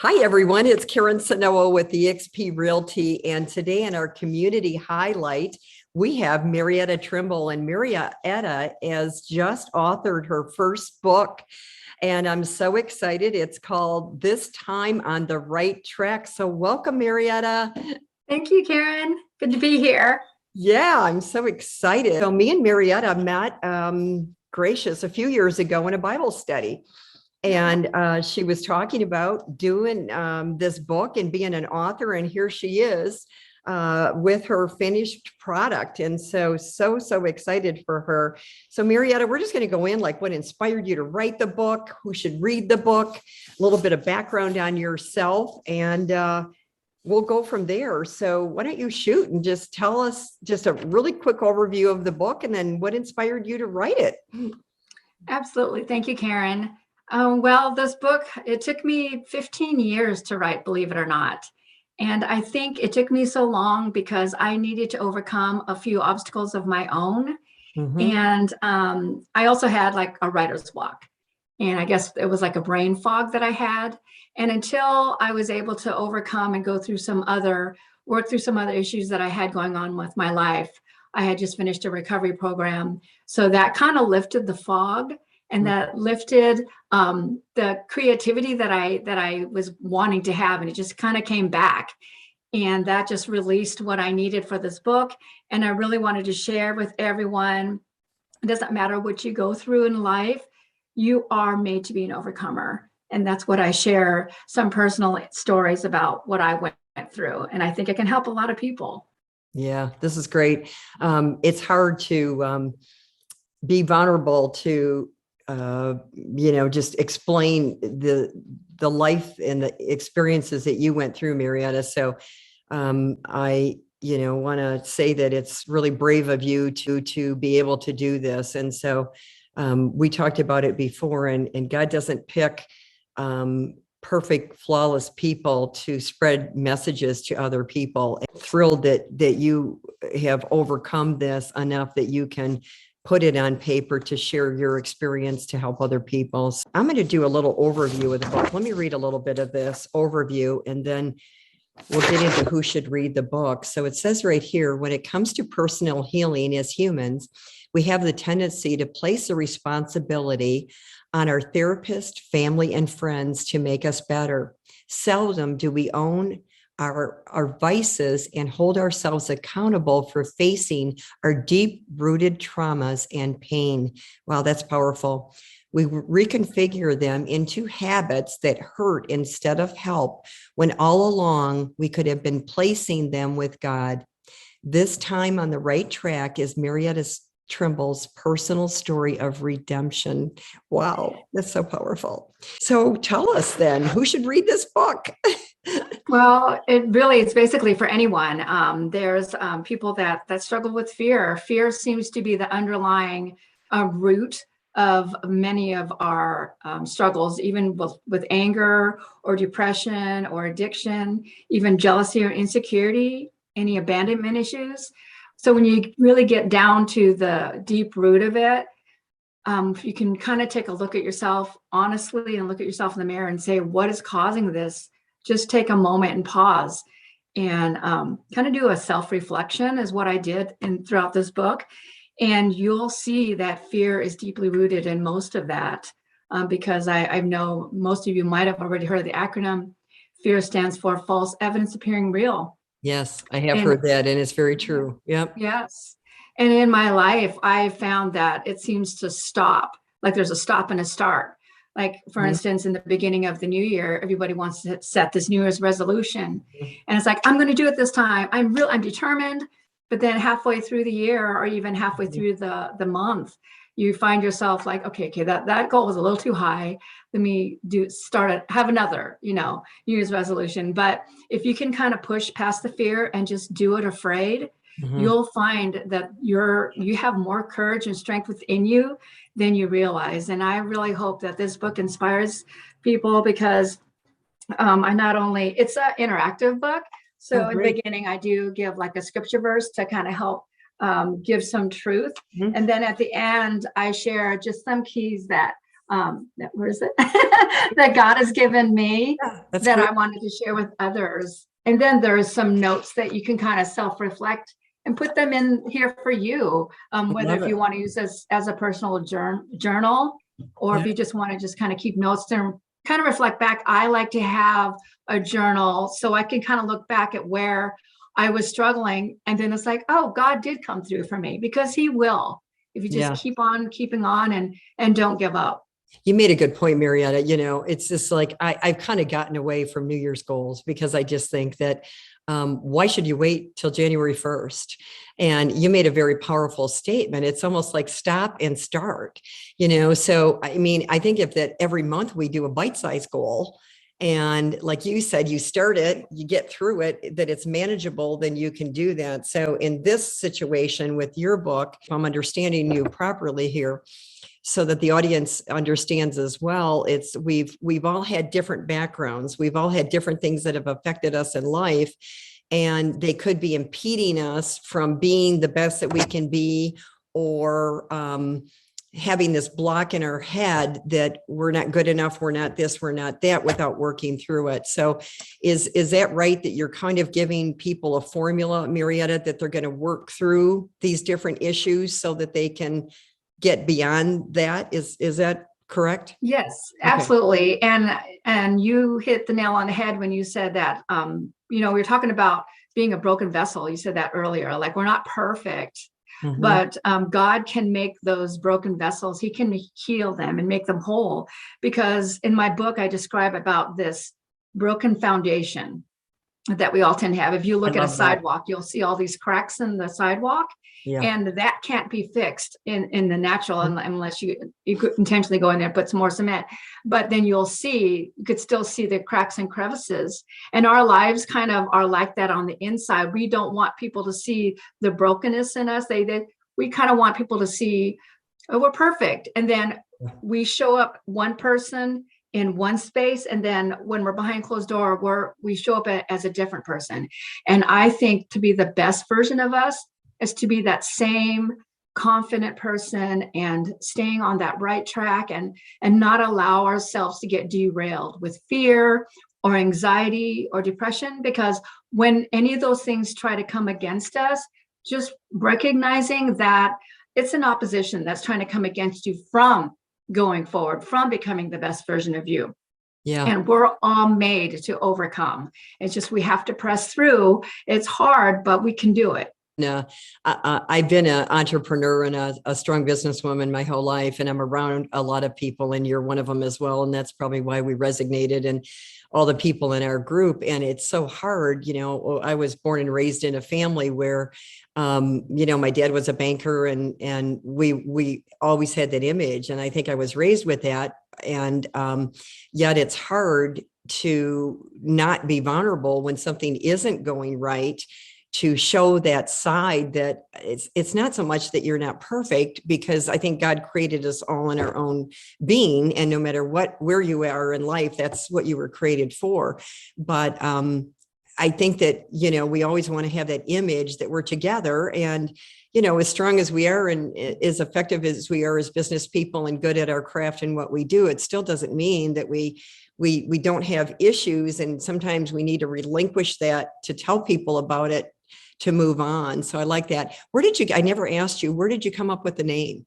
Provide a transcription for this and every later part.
Hi, everyone. It's KarenCynowa with the eXp Realty. And today in our community highlight, we have Marieta Trimble. And Marieta has just authored her first book. And I'm so excited. It's called This Time on the Right Track. So welcome, Marieta. Thank you, Karen. Good to be here. Yeah, I'm so excited. So me and Marieta met gracious a few years ago in a Bible study. And she was talking about doing this book and being an author. And here she is with her finished product. And so excited for her. So Marieta, we're just going to go in like what inspired you to write the book, who should read the book, a little bit of background on yourself, and we'll go from there. So why don't you shoot and just tell us just a really quick overview of the book and then what inspired you to write it? Absolutely. Thank you, Karen. Well, this book, it took me 15 years to write, believe it or not. And I think it took me so long because I needed to overcome a few obstacles of my own. And I also had like a writer's block. And I guess it was like a brain fog that I had. And until I was able to overcome and work through some other issues that I had going on with my life, I had just finished a recovery program. So that kind of lifted the fog. And that lifted the creativity that I was wanting to have, and it just kind of came back. And that just released what I needed for this book. And I really wanted to share with everyone, it doesn't matter what you go through in life, you are made to be an overcomer. And that's what I share, some personal stories about what I went through. And I think it can help a lot of people. Yeah, this is great. It's hard to be vulnerable to just explain the life and the experiences that you went through, Marieta. So I want to say that it's really brave of you to be able to do this. And so we talked about it before, and God doesn't pick perfect, flawless people to spread messages to other people. I'm thrilled that you have overcome this enough that you can put it on paper to share your experience to help other people. So I'm going to do a little overview of the book. Let me read a little bit of this overview, and then we'll get into who should read the book. So it says right here, when it comes to personal healing as humans, we have the tendency to place a responsibility on our therapist, family, and friends to make us better. Seldom do we own our vices and hold ourselves accountable for facing our deep-rooted traumas and pain. Wow, that's powerful. We reconfigure them into habits that hurt instead of help, when all along we could have been placing them with God. This time on the right track is Marieta Trimble's personal story of redemption. Wow, that's so powerful. So tell us then, who should read this book? Well, it's basically for anyone. There's people that struggle with fear. Fear seems to be the underlying root of many of our struggles, even with anger or depression or addiction, even jealousy or insecurity, any abandonment issues. So when you really get down to the deep root of it, you can kind of take a look at yourself honestly and look at yourself in the mirror and say, what is causing this? Just take a moment and pause and kind of do a self-reflection is what I did throughout this book. And you'll see that fear is deeply rooted in most of that because I know most of you might have already heard of the acronym. FEAR stands for false evidence appearing real. Yes, I have heard that, and it's very true. Yep. Yes. And in my life, I found that it seems to stop, like there's a stop and a start. Like, for instance, in the beginning of the new year, everybody wants to set this New Year's resolution. And it's like, I'm going to do it this time. I'm determined. But then halfway through the year, or even halfway through the month, you find yourself like, okay, that goal was a little too high. Let me have another, New Year's resolution. But if you can kind of push past the fear and just do it afraid, you'll find that you have more courage and strength within you than you realize. And I really hope that this book inspires people because it's an interactive book. So in the beginning, I do give like a scripture verse to kind of help give some truth. And then at the end, I share just some keys that where is it? that God has given me That's that great. I wanted to share with others. And then there's some notes that you can kind of self-reflect and put them in here for you, whether if you want to use this as a personal journal, or if you just want to just kind of keep notes and kind of reflect back. I like to have a journal so I can kind of look back at where I was struggling. And then it's like, oh, God did come through for me, because he will, if you just keep on keeping on and don't give up. You made a good point, Marietta. It's just like I've kind of gotten away from New Year's goals, because I just think that why should you wait till January 1st? And you made a very powerful statement. It's almost like stop and start, So, I mean, I think if that every month we do a bite-sized goal, and like you said, you start it, you get through it, that it's manageable, then you can do that. So in this situation with your book, if I'm understanding you properly here, so that the audience understands as well, it's we've all had different backgrounds. We've all had different things that have affected us in life, and they could be impeding us from being the best that we can be, or having this block in our head that we're not good enough, we're not this, we're not that, without working through it. So is that right, that you're kind of giving people a formula, Marietta, that they're going to work through these different issues so that they can get beyond that? Is that correct? Yes, absolutely. Okay. And you hit the nail on the head when you said that, we were talking about being a broken vessel. You said that earlier, like we're not perfect, but God can make those broken vessels. He can heal them and make them whole. Because in my book, I describe about this broken foundation that we all tend to have. If you look at a sidewalk, you'll see all these cracks in the sidewalk. Yeah. And that can't be fixed in the natural unless you could intentionally go in there and put some more cement. But then you could still see the cracks and crevices. And our lives kind of are like that on the inside. We don't want people to see the brokenness in us. We kind of want people to see, oh, we're perfect. And then we show up one person in one space, and then when we're behind closed door, we show up as a different person. And I think to be the best version of us is to be that same confident person and staying on that right track, and not allow ourselves to get derailed with fear or anxiety or depression. Because when any of those things try to come against us, just recognizing that it's an opposition that's trying to come against you from going forward, from becoming the best version of you. Yeah. And we're all made to overcome. It's just, we have to press through. It's hard, but we can do it. No, I've been an entrepreneur and a strong businesswoman my whole life, and I'm around a lot of people, and you're one of them as well. And that's probably why we resonated, and all the people in our group. And it's so hard. I was born and raised in a family where, my dad was a banker, and we always had that image. And I think I was raised with that. And yet it's hard to not be vulnerable when something isn't going right, to show that side, that it's not so much that you're not perfect, because I think God created us all in our own being, and no matter where you are in life, that's what you were created for. But I think that, we always want to have that image that we're together, and, as strong as we are and as effective as we are as business people and good at our craft and what we do, it still doesn't mean that we don't have issues. And sometimes we need to relinquish that to tell people about it, to move on. So I like that. I never asked you, where did you come up with the name?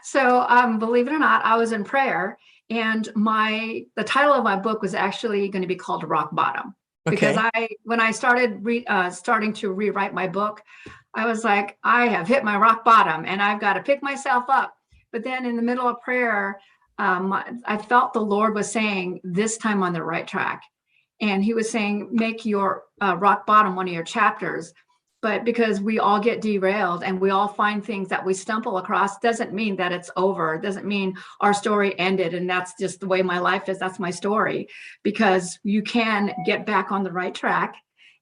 So believe it or not, I was in prayer, and the title of my book was actually going to be called Rock Bottom. Because when I started starting to rewrite my book, I was like, I have hit my rock bottom and I've got to pick myself up. But then in the middle of prayer, I felt the Lord was saying, this time on the right track. And he was saying, make your rock bottom one of your chapters. But because we all get derailed and we all find things that we stumble across, doesn't mean that it's over. Doesn't mean our story ended and that's just the way my life is. That's my story. Because you can get back on the right track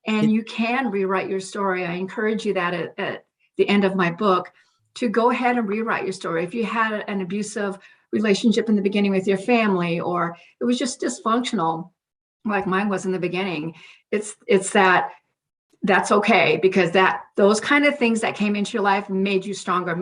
and you can rewrite your story. I encourage you that at the end of my book, to go ahead and rewrite your story. If you had an abusive relationship in the beginning with your family, or it was just dysfunctional, like mine was in the beginning, it's that's okay, because those kind of things that came into your life made you stronger,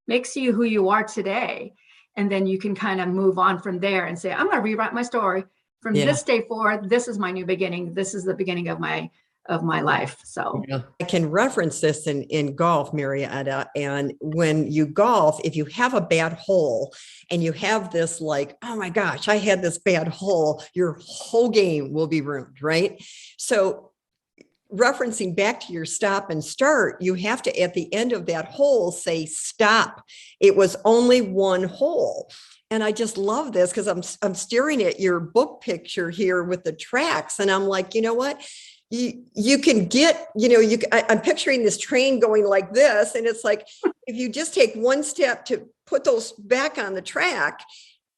makes you who you are today. And then you can kind of move on from there and say, I'm going to rewrite my story from this day forward. This is my new beginning. This is the beginning of my life. So I can reference this in golf, Marietta. And when you golf, if you have a bad hole and you have this like, oh my gosh, I had this bad hole, your whole game will be ruined, right? So referencing back to your stop and start, you have to, at the end of that hole, say, stop. It was only one hole. And I just love this because I'm staring at your book picture here with the tracks. And I'm like, you know what? You can get, I'm picturing this train going like this. And it's like, if you just take one step to put those back on the track,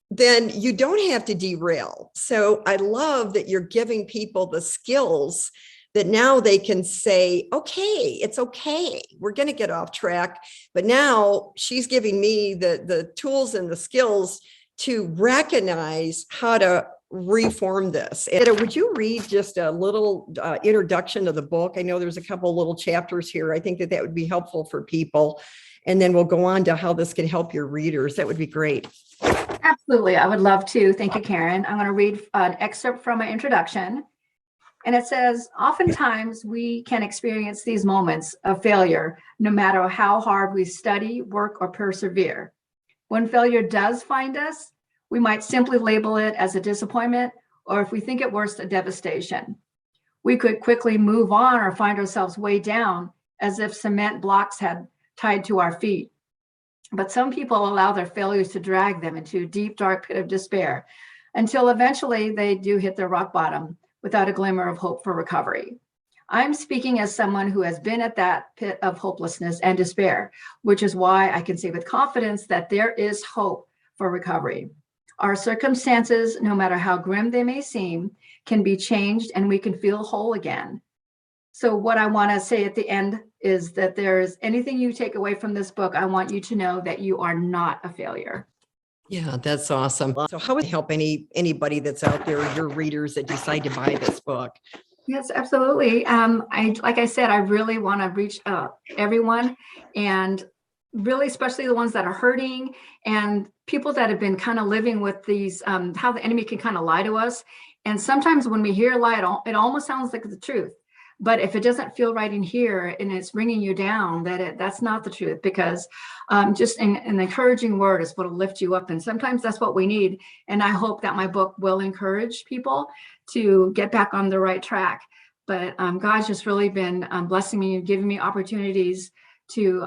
then you don't have to derail. So I love that you're giving people the skills that now they can say, okay, it's okay. We're going to get off track. But now she's giving me the tools and the skills to recognize how to reform this. And would you read just a little introduction to the book? I know there's a couple little chapters here. I think that would be helpful for people. And then we'll go on to how this can help your readers. That would be great. Absolutely. I would love to. Thank you, Karen. I'm going to read an excerpt from my introduction. And it says, oftentimes we can experience these moments of failure, no matter how hard we study, work, or persevere. When failure does find us, we might simply label it as a disappointment, or if we think it worse, a devastation. We could quickly move on or find ourselves way down as if cement blocks had tied to our feet. But some people allow their failures to drag them into a deep, dark pit of despair until eventually they do hit their rock bottom without a glimmer of hope for recovery. I'm speaking as someone who has been at that pit of hopelessness and despair, which is why I can say with confidence that there is hope for recovery. Our circumstances, no matter how grim they may seem, can be changed and we can feel whole again. So what I want to say at the end is that there's anything you take away from this book, I want you to know that you are not a failure. Yeah, that's awesome. So how would it help anybody that's out there, your readers that decide to buy this book? Yes, absolutely. Like I said, I really want to reach everyone, and really, especially the ones that are hurting and people that have been kind of living with these, how the enemy can kind of lie to us. And sometimes when we hear a lie, it almost sounds like the truth. But if it doesn't feel right in here and it's bringing you down, that's not the truth, because just an encouraging word is what will lift you up. And sometimes that's what we need. And I hope that my book will encourage people to get back on the right track. But God's just really been blessing me and giving me opportunities to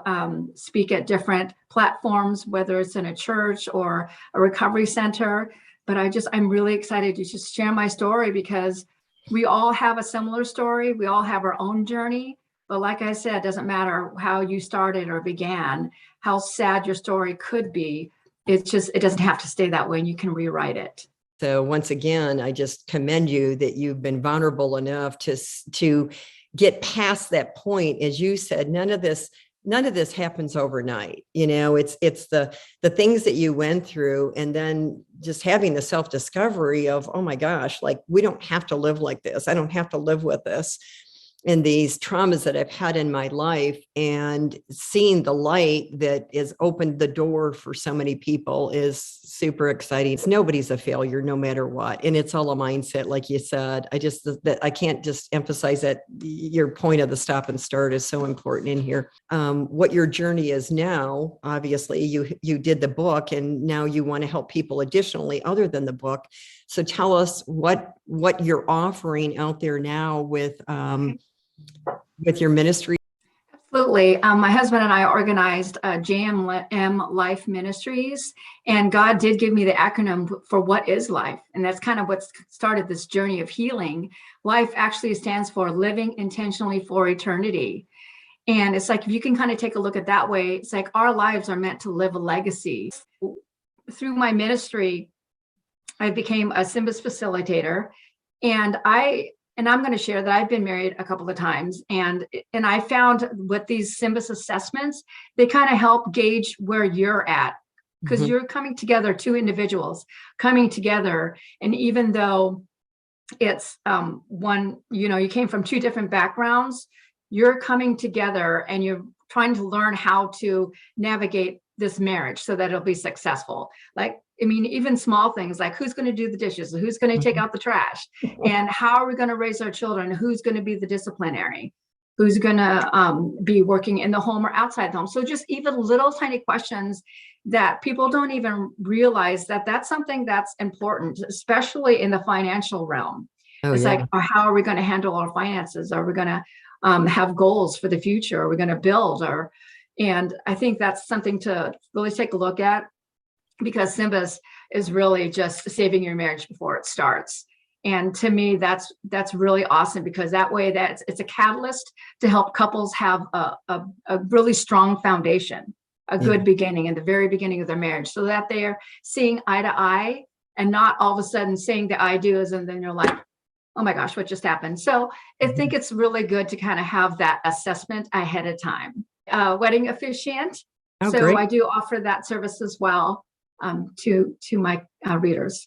speak at different platforms, whether it's in a church or a recovery center. But I'm really excited to just share my story, because we all have a similar story. We all have our own journey. But like I said, it doesn't matter how you started or began, how sad your story could be. It doesn't have to stay that way, and you can rewrite it. So once again, I just commend you that you've been vulnerable enough to get past that point. As you said, none of this happens overnight. It's the things that you went through, and then just having the self-discovery of, oh my gosh, like, we don't have to live like this. I don't have to live with this. And these traumas that I've had in my life, and seeing the light that has opened the door for so many people is super exciting. Nobody's a failure, no matter what. And it's all a mindset, like you said. I can't just emphasize that your point of the stop and start is so important in here. What your journey is now, obviously, you did the book, and now you want to help people additionally other than the book. So tell us what you're offering out there now with your ministry. Absolutely. My husband and I organized J&M L.I.F.E Ministries, and God did give me the acronym for what is life. And that's kind of what started this journey of healing. Life actually stands for living intentionally for eternity. And it's like, if you can kind of take a look at that way, it's like our lives are meant to live a legacy. Through my ministry, I became a SYMBIS facilitator, and I'm going to share that I've been married a couple of times, and I found with these SYMBIS assessments, they kind of help gauge where you're at, because you're coming together, two individuals coming together. And even though it's one, you came from two different backgrounds, you're coming together and you're trying to learn how to navigate this marriage so that it'll be successful. Like, I mean, even small things like who's going to do the dishes, who's going to take out the trash, and how are we going to raise our children, who's going to be the disciplinary, who's going to be working in the home or outside the home. So just even little tiny questions that people don't even realize that that's something that's important, especially in the financial realm. It's like, how are we going to handle our finances? Are we going to have goals for the future? Are we going to build? And I think that's something to really take a look at, because SYMBIS is really just saving your marriage before it starts. And to me, that's really awesome, because that way it's a catalyst to help couples have a really strong foundation, a good beginning in the very beginning of their marriage, so that they're seeing eye to eye and not all of a sudden saying the I do's and then you're like, oh my gosh, what just happened? So I think it's really good to kind of have that assessment ahead of time. Wedding officiant. So great. I do offer that service as well to my readers.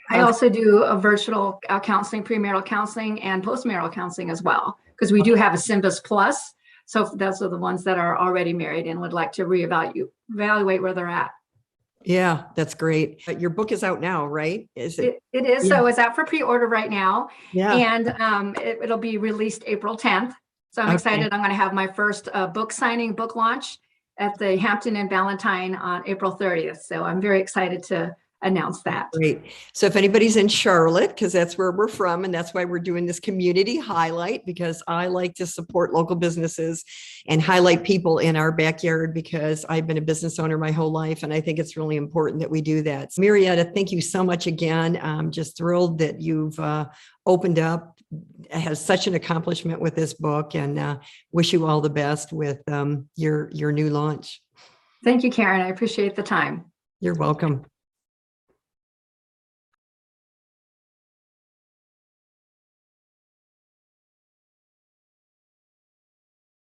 I also do a virtual counseling, premarital counseling, and postmarital counseling as well, because we do have a SYMBIS Plus. So those are the ones that are already married and would like to evaluate where they're at. Yeah, that's great. Your book is out now, right? Is it? It is. Yeah. So it's out for pre-order right now. Yeah. And it'll be released April 10th. So I'm excited. I'm going to have my first book signing, book launch at the Hampton and Valentine on April 30th. So I'm very excited to announce that. Great. So if anybody's in Charlotte, because that's where we're from, and that's why we're doing this community highlight, because I like to support local businesses and highlight people in our backyard, because I've been a business owner my whole life, and I think it's really important that we do that. So, Marieta, thank you so much again. I'm just thrilled that you've opened up, has such an accomplishment with this book, and wish you all the best with your new launch. Thank you, Karen. I appreciate the time. You're welcome.